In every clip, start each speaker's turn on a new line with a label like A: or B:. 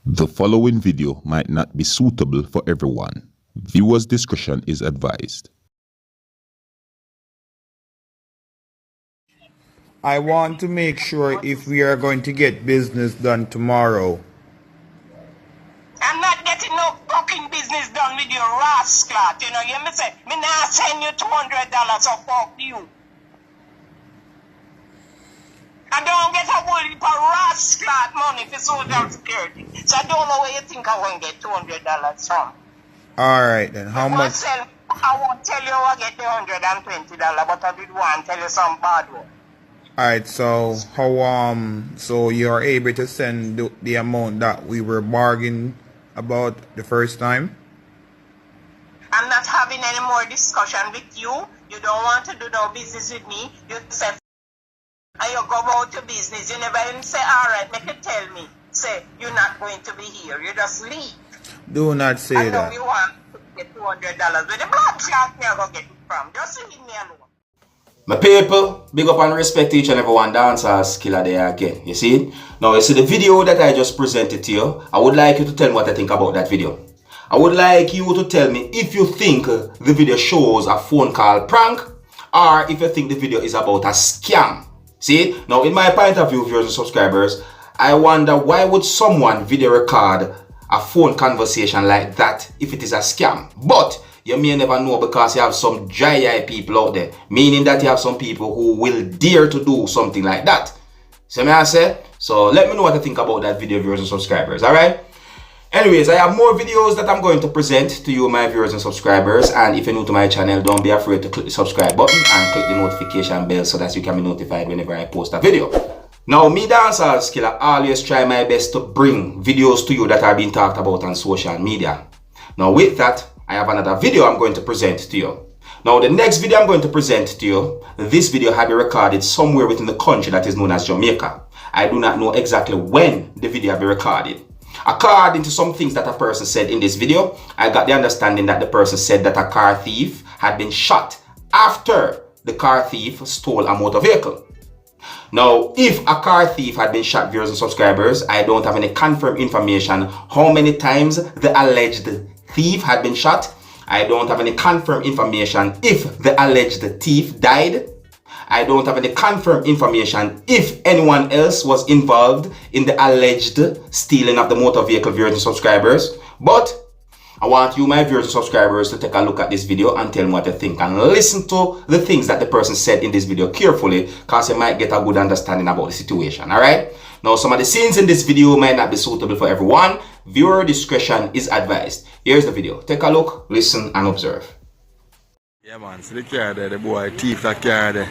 A: The following video might not be suitable for everyone. Viewers' discretion is advised.
B: I want to make sure if we are going to get business done tomorrow.
C: I'm not getting no fucking business done with your rascal. You know, you me say, me now send you $200 so fuck you. I don't get a whole heap of rascal money for social security. So I don't know where you think I won't get $200 from.
B: Alright then, how much?
C: I won't tell you I get the $120, but I did want to tell you some bad one.
B: Alright, so how so you are able to send the amount that we were bargaining about the first time?
C: I'm not having any more discussion with you. You don't want to do no business with me. You say, and you go about your business. You never even say, alright, make it tell me. Say, you're not going to be here. You just leave.
B: Do not say that.
C: I know you want to get $200. But the blood clot me I go get it from. Just leave me alone.
D: My people, big up and respect to each and every one. Dancehall skilla there again. You see? Now you see the video that I just presented to you. I would like you to tell me what I think about that video. I would like you to tell me if you think the video shows a phone call prank or if you think the video is about a scam. See? Now in my point of view, viewers and subscribers, I wonder why would someone video record a phone conversation like that if it is a scam? But you may never know because you have some dry-eye people out there. Meaning that you have some people who will dare to do something like that. See what I say? So let me know what you think about that video, viewers and subscribers. Alright? Anyways, I have more videos that I'm going to present to you, my viewers and subscribers. And if you're new to my channel, don't be afraid to click the subscribe button and click the notification bell so that you can be notified whenever I post a video. Now, me, Dancehall Skilla, always try my best to bring videos to you that are being talked about on social media. Now, with that, I have another video I'm going to present to you. Now, the next video I'm going to present to you, this video had been recorded somewhere within the country that is known as Jamaica. I do not know exactly when the video had been recorded. According to some things that a person said in this video, I got the understanding that the person said that a car thief had been shot after the car thief stole a motor vehicle. Now, if a car thief had been shot, viewers and subscribers, I don't have any confirmed information how many times the alleged thief had been shot. I don't have any confirmed information if the alleged thief died. I don't have any confirmed information if anyone else was involved in the alleged stealing of the motor vehicle, viewers and subscribers. But I want you, my viewers and subscribers, to take a look at this video and tell me what you think and listen to the things that the person said in this video carefully, because you might get a good understanding about the situation. Alright? Now, some of the scenes in this video might not be suitable for everyone. Viewer discretion is advised. Here's the video. Take a look, listen, and observe.
E: Yeah, man, so the car there, the boy thief that car there.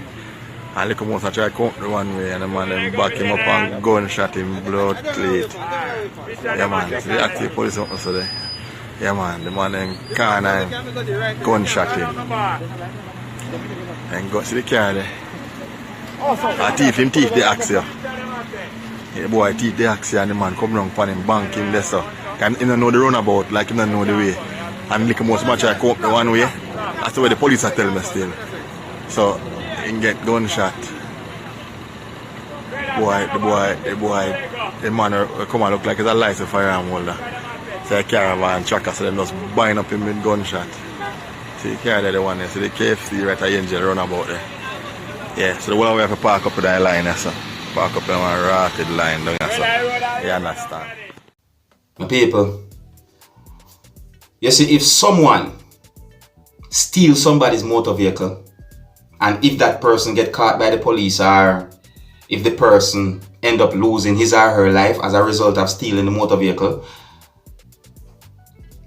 E: And look almost I try to come the one way and the man then back him up and gunshot him, blood clot. Yeah, man, so the active police up so there. Yeah, man, the man then corner him, gunshot him. And go see the car there. A thief the axe here. Yeah, the boy thief the axe and the man come round for him, bank him there so. And he don't know the runabout, like he don't know the way. And look almost I try to come up the one way. That's the way the police are telling me still. So he get gunshot. The man come and look like he's a license firearm holder. So the caravan tracker, so they just bind up him with gunshot. See the car there, the one there, so the KFC right at Angel runabout there. Yeah, so the one we have to park up with that line there, so. Park up in one rotted line down there, so. You understand?
D: My people, you see, if someone steals somebody's motor vehicle, and if that person get caught by the police or if the person end up losing his or her life as a result of stealing the motor vehicle,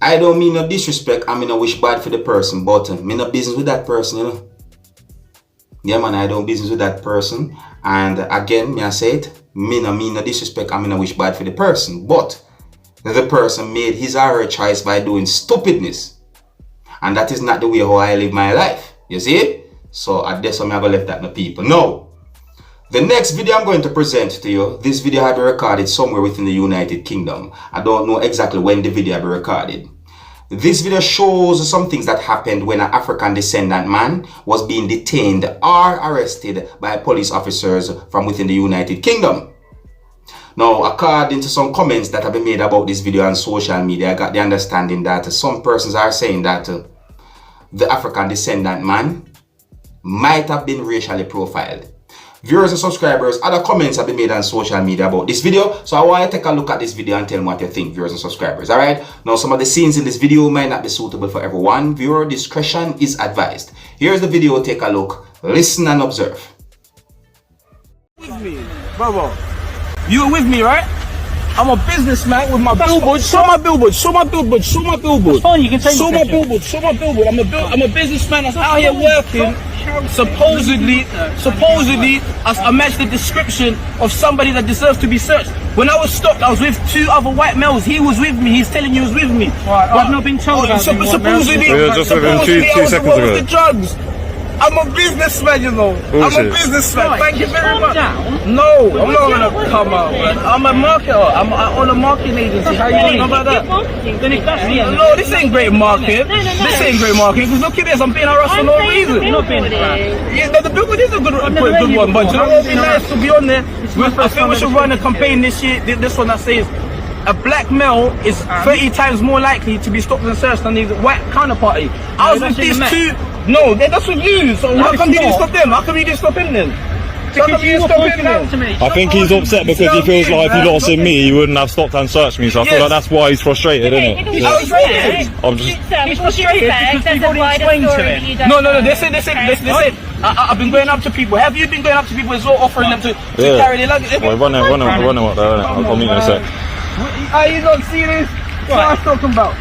D: I don't mean no disrespect, I mean no wish bad for the person, but me no business with that person, you know. Yeah, man, I don't business with that person. And again, me I say it, me no mean no disrespect, I mean no wish bad for the person, but the person made his or her choice by doing stupidness. And that is not the way how I live my life. You see? So I guess I'm going to leave that to people. Now, the next video I'm going to present to you, this video had been recorded somewhere within the United Kingdom. I don't know exactly when the video had been recorded. This video shows some things that happened when an African descendant man was being detained or arrested by police officers from within the United Kingdom. Now, according to some comments that have been made about this video on social media, I got the understanding that some persons are saying that the African descendant man might have been racially profiled. Viewers and subscribers, other comments have been made on social media about this video, so I want you to take a look at this video and tell me what you think, viewers and subscribers. Alright, now some of the scenes in this video might not be suitable for everyone. Viewer discretion is advised. Here's the video, take a look, listen and observe.
F: With me, brother. You were with me, right? I'm a businessman with my billboard. Show my billboard. Show my billboard. Show my billboard.
G: Fine, you can take
F: show my billboard. Show my billboard. I'm a businessman that's out here working. Supposedly, I matched the description of somebody that deserves to be searched. When I was stopped, I was with 2 other white males. He was with me. He's telling you he was with me.
G: Right, I've not been told about him.
F: Supposedly,
E: We were just with him
F: supposedly
E: two
F: I was the
E: seconds
F: one with
E: ago.
F: the drugs. I'm a businessman, you know. I'm
E: Bullshit.
F: a businessman.
G: Right,
F: Thank you
G: just
F: very
G: calm
F: much.
G: down.
F: No, I'm not gonna come out, man. I'm a marketer. I own a marketing agency. How you doing about that?
G: Then if that's the end.
F: No, this ain't great marketing.
G: No.
F: This ain't great marketing. Because look at this, I'm being harassed for no reason.
G: You're not being harassed.
F: Yeah, the billboard is a good one, but you know what would be nice to be on there? I think we should run a campaign this year, this one that says a black male is 30 times more likely to be stopped and searched than his white counterparty. I was with these 2. No, that's with you. So how come you didn't stop them? How come you didn't stop him then?
G: Because you were pointing out to me.
E: I think he's upset because he feels like if he lost in me, he wouldn't have stopped and searched me. So I feel like that's why he's frustrated, isn't it?
F: I was right.
E: I'm just.
G: He's frustrated because you've already explained to him.
F: No, they said, I've been going up to people. Have you been going up to people as well, offering them to
E: Yeah.
F: carry their luggage?
E: Wait, run what there, innit? I'll meet you in a sec.
F: Are you not serious? What I'm talking about?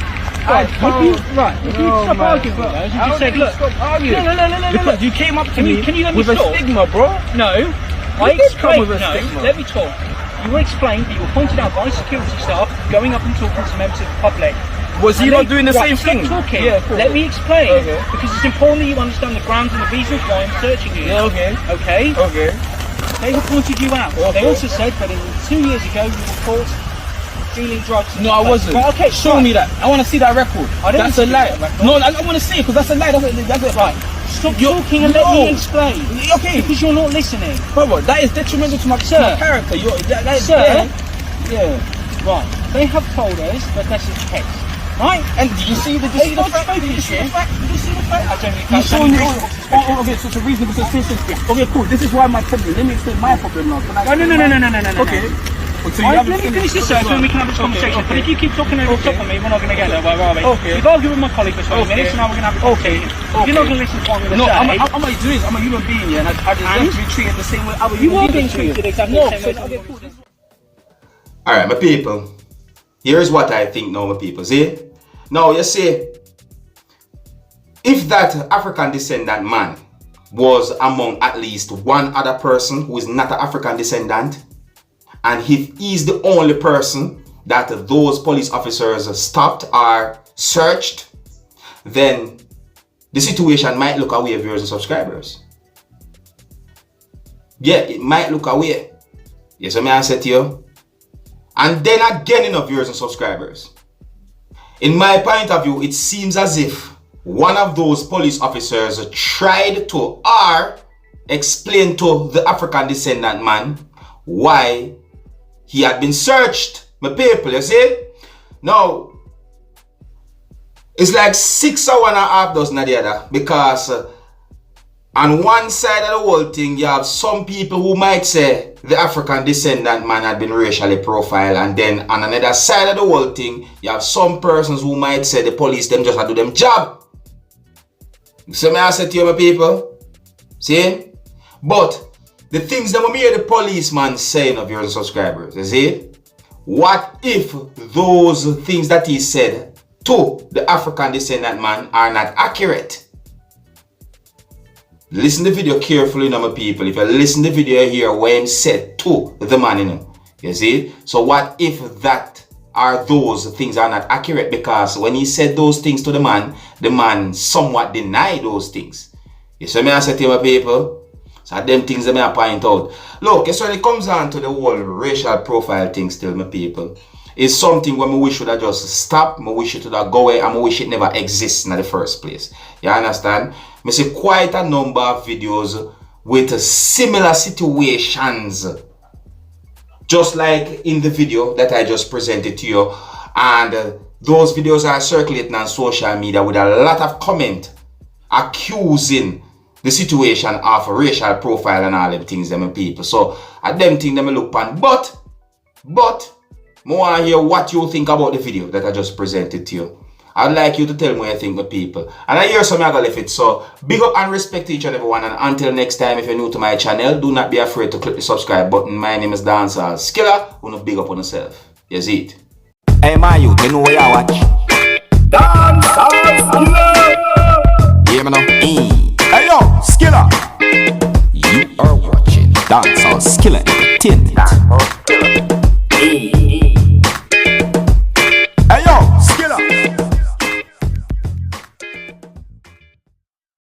G: If you stop arguing with us, you just said, look,
F: stop arguing.
G: No.
F: Because you came up to me
G: Can you let me
F: with a
G: talk?
F: stigma, bro.
G: No, I
F: You did come
G: explained,
F: with a stigma.
G: let me talk. You were explained that you were pointed out by security staff going up and talking to members of the public.
F: Was he
G: And
F: not
G: then-
F: doing the
G: right,
F: same
G: stop
F: thing?
G: Talking.
F: Yeah, cool.
G: Let me explain,
F: Okay.
G: because it's important that you understand the grounds and the reasons why I'm searching you.
F: Yeah, okay.
G: Okay?
F: Okay.
G: They have pointed you out. They also said that 2 years ago you were caught dealing drugs.
F: No, I wasn't.
G: Right, okay,
F: Show me that. I want to see that record.
G: I don't
F: That's
G: see
F: a lie.
G: that record.
F: No, I want to see it because that's a lie. That's it.
G: Right. Stop talking and let me explain.
F: Okay.
G: Because you're not listening.
F: Brother, that is detrimental to my character. That is,
G: Sir.
F: Yeah.
G: Right. They have told us that this is a test. Right?
F: And do you see the fact?
G: Did you see the fact? I don't
F: You showing me? Okay, so it's a reasonable suspicion. Okay, cool. This is why my problem. Let me explain my problem now.
G: No.
F: Okay. So you
G: Right,
F: haven't
G: let me finish this
F: finished
G: so we can have this conversation. But if you keep talking over top of me, we're not going to get there. Where are we?
F: Okay.
G: You've argued with my colleague for 20
F: Okay.
G: minutes, and now we're going to have a conversation. If you're not going to listen to what I'm going to
F: No,
G: say...
F: I'm a human being, yeah, and I deserve to be treated the same way other
G: You
F: human
G: are
F: beings
G: being
F: are
G: treated exactly
F: No,
G: the same way.
F: okay, cool.
D: Alright, my people, here's what I think now, my people. See? Now, you see, if that African descendant man was among at least one other person who is not an African descendant, and if he's the only person that those police officers stopped or searched, then the situation might look away, viewers and subscribers. Yeah, it might look away. Yes, I may answer to you. And then again, viewers and subscribers, in my point of view, it seems as if one of those police officers tried to explain to the African descendant man why he had been searched. My people, you see? Now, it's like 6 or 1.5 dozen of the other, because on one side of the whole thing, you have some people who might say the African descendant man had been racially profiled, and then on another side of the whole thing, you have some persons who might say the police them just had to do them job. So may I say to you, my people, see? But the things that we hear the policeman saying of your subscribers, you see? What if those things that he said to the African descendant man are not accurate? Listen to the video carefully now, my people. If you listen to the video, you hear what he said to the man, you know. You see? So what if those things are not accurate? Because when he said those things to the man somewhat denied those things. You see me I say to you, my people? So them things that I point out. Look, so when it comes down to the whole racial profile thing still, my people, it's something where we wish would have just stop, we wish it would have go away, and we wish it never exists in the first place. You understand? I see quite a number of videos with similar situations just like in the video that I just presented to you. And those videos are circulating on social media with a lot of comment accusing the situation of racial profile and all them things them people. So at them things them look pan. But more I hear what you think about the video that I just presented to you. I'd like you to tell me what you think, my people. And I hear some I left it. So big up and respect to each and everyone. And until next time, if you're new to my channel, do not be afraid to click the subscribe button. My name is Dancehall Skilla. Wanna big up on yourself. You see it. Hey my youth, you know where you watch. Dancehall Skilla. Hear me now? Hey yo, Skilla. You are watching Dancehall Skilla Entertainment.